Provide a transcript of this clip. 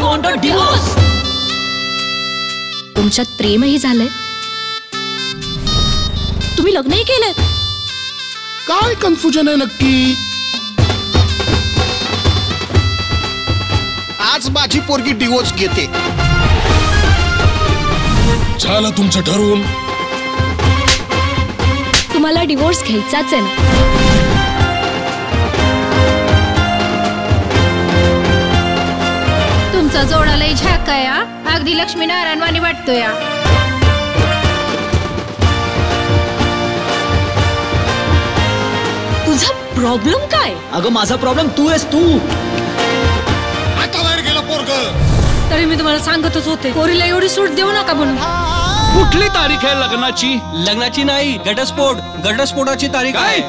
I want a divorce. तुमच्यात प्रेमही झालंय, तुम्ही लग्नही केलंय. काय कन्फ्युजन आहे नक्की? आज माझी पोरगी डिवोर्स घेते. झालं तुमचं ठरवून. तुम्हाला डिवोर्स घ्यायचाच आहे ना? तुमचा जोडा लय झाका या, अगदी लक्ष्मीनारायण वाणी वाटतो या. तुझा प्रॉब्लेम काय? अगं माझा प्रॉब्लेम तू आहेस तू. आता बाहेर गेला पोरग. तरी मी तुम्हाला सांगतच होते, पोरीला एवढी सूट देऊ नका म्हणून. कुठली तारीख आहे लग्नाची? लग्नाची नाही, घटस्फोटाची तारीख आहे.